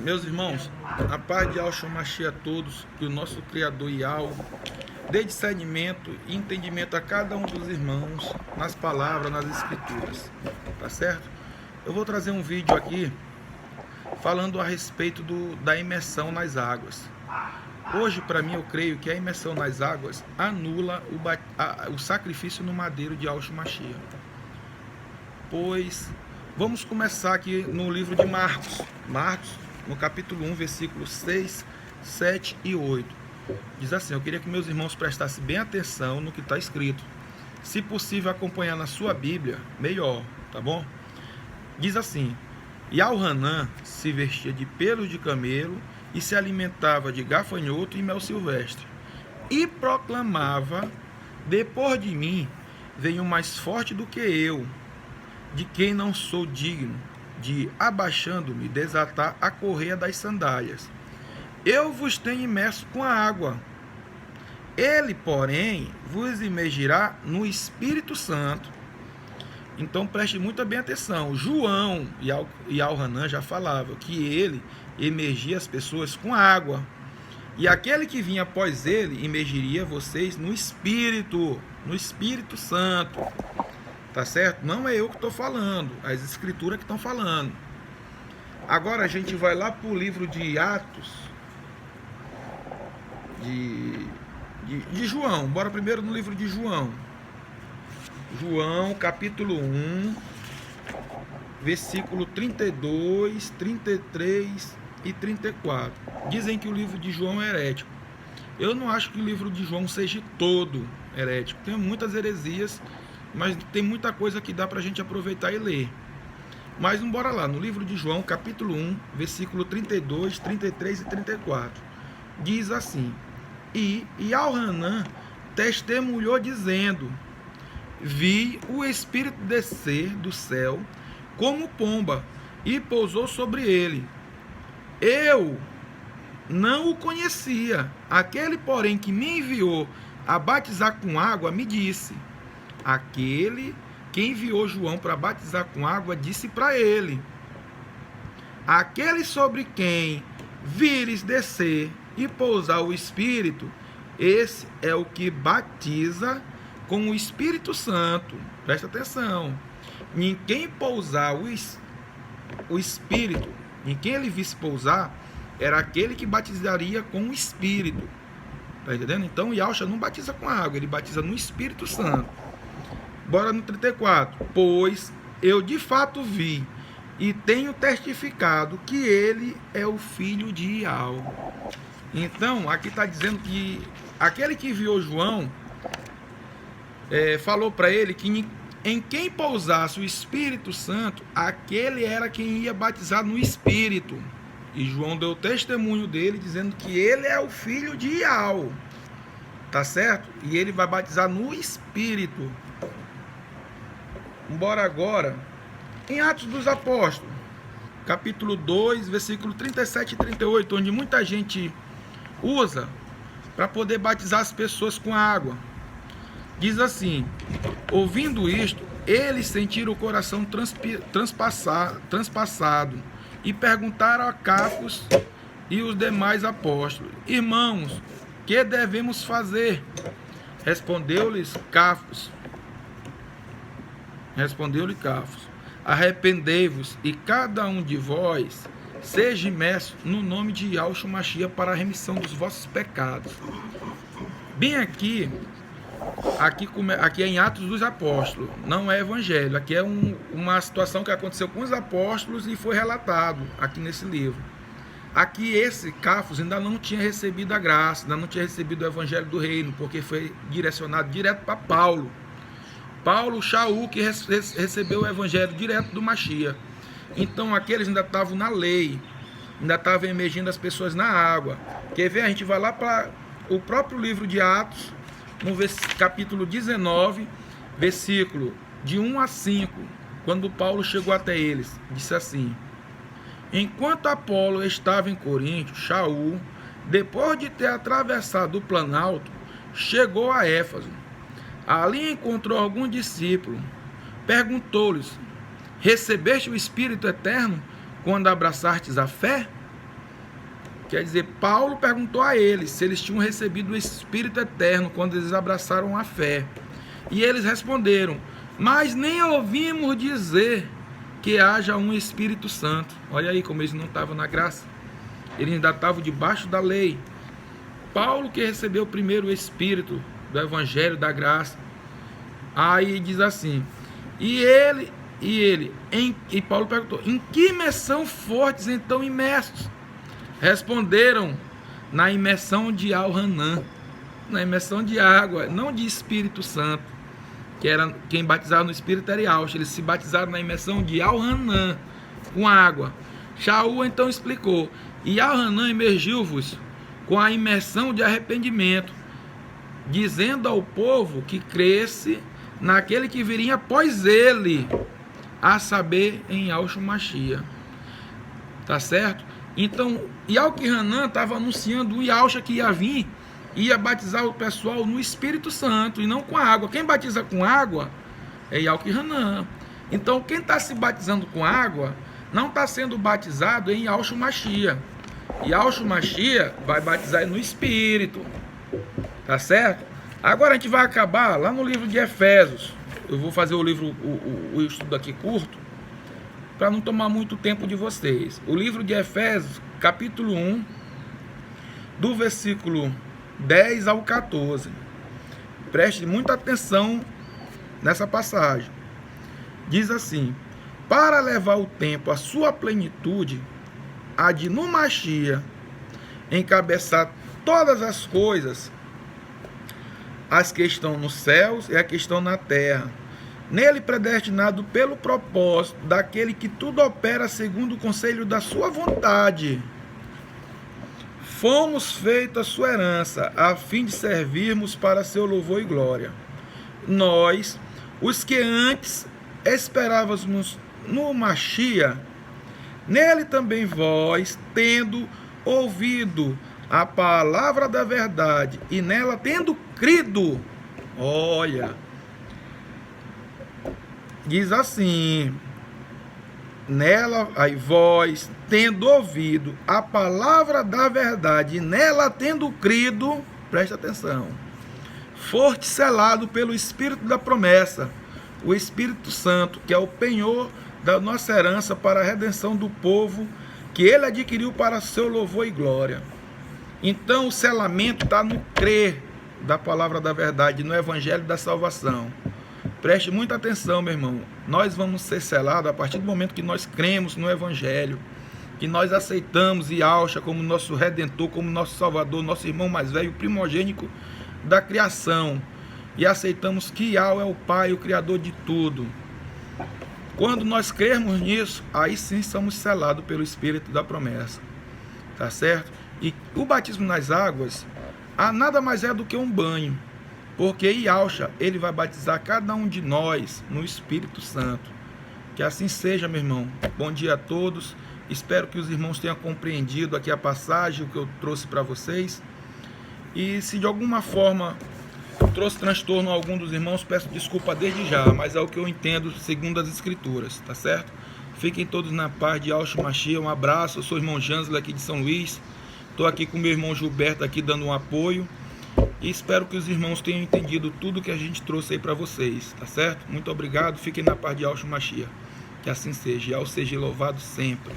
Meus irmãos, a paz de Yahshua Mashiach a todos, que o nosso Criador Yahweh dê discernimento e entendimento a cada um dos irmãos nas palavras, nas escrituras, tá certo? Eu vou trazer um vídeo aqui falando a respeito da imersão nas águas. Hoje, para mim, eu creio que a imersão nas águas anula o sacrifício no madeiro de Yahshua Mashiach. Pois, vamos começar aqui no livro de Marcos, no capítulo 1, versículos 6, 7 e 8. Diz assim, eu queria que meus irmãos prestassem bem atenção no que está escrito. Se possível acompanhar na sua Bíblia, melhor, tá bom? Diz assim, e Al-Hanan se vestia de pelos de camelo e se alimentava de gafanhoto e mel silvestre. E proclamava, depois de mim, vem um mais forte do que eu, de quem não sou digno de, abaixando-me, desatar a correia das sandálias. Eu vos tenho imerso com a água. Ele, porém, vos imergirá no Espírito Santo. Então preste muita bem atenção. João e Al-Hanan já falavam que ele imergia as pessoas com água. E aquele que vinha após ele imergiria vocês no Espírito Santo. Tá certo? Não é eu que estou falando, as escrituras que estão falando. Agora a gente vai lá para o livro de Atos de João. Bora primeiro no livro de João. João, capítulo 1, versículo 32, 33 e 34. Dizem que o livro de João é herético. Eu não acho que o livro de João seja todo herético. Tem muitas heresias, mas tem muita coisa que dá para a gente aproveitar e ler. Mas vamos embora lá, no livro de João, capítulo 1, versículo 32, 33 e 34. Diz assim, e Al-Hanan testemunhou dizendo, vi o Espírito descer do céu como pomba e pousou sobre ele. Eu não o conhecia. Aquele, porém, que me enviou a batizar com água, me disse, aquele que enviou João para batizar com água, disse para ele, aquele sobre quem vires descer e pousar o Espírito, esse é o que batiza com o Espírito Santo. Presta atenção. Em quem pousar o Espírito, em quem ele visse pousar, era aquele que batizaria com o Espírito. Tá entendendo? Então, Yahshua não batiza com água, ele batiza no Espírito Santo. Bora no 34. Pois eu de fato vi e tenho testificado que ele é o filho de Yahweh. Então, aqui está dizendo que aquele que enviou João falou para ele que em quem pousasse o Espírito Santo, aquele era quem ia batizar no Espírito. E João deu testemunho dele, dizendo que ele é o filho de Yahweh. Tá certo? E ele vai batizar no Espírito. Bora agora em Atos dos Apóstolos, capítulo 2, versículo 37 e 38, onde muita gente usa para poder batizar as pessoas com água. Diz assim, ouvindo isto, eles sentiram o coração transpassado e perguntaram a Cafos e os demais apóstolos, irmãos, que devemos fazer? Respondeu-lhe Cafos, arrependei-vos e cada um de vós seja imerso no nome de Yahshua Mashiach para a remissão dos vossos pecados. Bem aqui é em Atos dos Apóstolos, não é evangelho. Aqui é uma situação que aconteceu com os apóstolos e foi relatado aqui nesse livro. Aqui esse Cafos ainda não tinha recebido a graça, ainda não tinha recebido o evangelho do reino, porque foi direcionado direto para Paulo, Shaul, que recebeu o evangelho direto do Mashiach. Então aqueles ainda estavam na lei, ainda estavam emergindo as pessoas na água. Quer ver? A gente vai lá para o próprio livro de Atos, no capítulo 19, versículo de 1 a 5, quando Paulo chegou até eles, disse assim, enquanto Apolo estava em Corinto, Shaul, depois de ter atravessado o Planalto, chegou a Éfeso. Ali encontrou algum discípulo, perguntou-lhes, recebeste o Espírito Eterno quando abraçastes a fé? Quer dizer, Paulo perguntou a eles se eles tinham recebido o Espírito Eterno quando eles abraçaram a fé. E eles responderam: mas nem ouvimos dizer que haja um Espírito Santo. Olha aí como eles não estavam na graça. Eles ainda estavam debaixo da lei. Paulo que recebeu primeiro o Espírito do Evangelho da graça. Aí diz assim: e Paulo perguntou: em que imersão fortes então imersos? Responderam: na imersão de Al-Hanan, na imersão de água, não de Espírito Santo, que era quem batizava no Espírito era Yauxa. Eles se batizaram na imersão de Al-Hanan, com água. Shaul então explicou: e Al-Hanan imergiu-vos com a imersão de arrependimento, dizendo ao povo que cresce naquele que viria após ele, a saber, em Yahshua Mashiach. Tá certo? Então, Al-Hanan estava anunciando o Yahshua que ia vir, ia batizar o pessoal no Espírito Santo e não com água. Quem batiza com água é Al-Hanan. Então, quem está se batizando com água não está sendo batizado em Yahshua Mashiach. Yahshua Mashiach vai batizar no Espírito. Tá certo? Agora a gente vai acabar lá no livro de Efésios. Eu vou fazer o estudo aqui curto, para não tomar muito tempo de vocês. O livro de Efésios, capítulo 1, do versículo 10 ao 14. Preste muita atenção nessa passagem. Diz assim: para levar o tempo à sua plenitude, há de no Mashiach encabeçar todas as coisas, as que estão nos céus e as que estão na terra, nele predestinado pelo propósito daquele que tudo opera segundo o conselho da sua vontade. Fomos feitos a sua herança, a fim de servirmos para seu louvor e glória. Nós, os que antes esperávamos no Mashiach, nele também vós, tendo ouvido a palavra da verdade e nela tendo crido, olha, diz assim: nela, aí vós, tendo ouvido a palavra da verdade e nela tendo crido, presta atenção, foste selado pelo Espírito da promessa, o Espírito Santo, que é o penhor da nossa herança para a redenção do povo, que ele adquiriu para seu louvor e glória. Então o selamento está no crer da palavra da verdade, no evangelho da salvação. Preste muita atenção, meu irmão. Nós vamos ser selados a partir do momento que nós cremos no evangelho, que nós aceitamos Yahshua como nosso redentor, como nosso salvador, nosso irmão mais velho, primogênito da criação, e aceitamos que Yahweh é o Pai, o Criador de tudo. Quando nós crermos nisso, aí sim somos selados pelo Espírito da promessa. Tá certo? E o batismo nas águas nada mais é do que um banho, porque Yahshua, ele vai batizar cada um de nós no Espírito Santo. Que assim seja, meu irmão. Bom dia a todos. Espero que os irmãos tenham compreendido aqui a passagem, o que eu trouxe para vocês. E se de alguma forma trouxe transtorno a algum dos irmãos, peço desculpa desde já, mas é o que eu entendo segundo as Escrituras, tá certo? Fiquem todos na paz de Yahshua Mashiach. Um abraço. Eu sou o irmão Jânsela aqui de São Luís. Estou aqui com meu irmão Gilberto aqui dando um apoio. E espero que os irmãos tenham entendido tudo que a gente trouxe aí para vocês, tá certo? Muito obrigado. Fiquem na paz de Yahshua Mashiach. Que assim seja. Yahweh seja louvado sempre.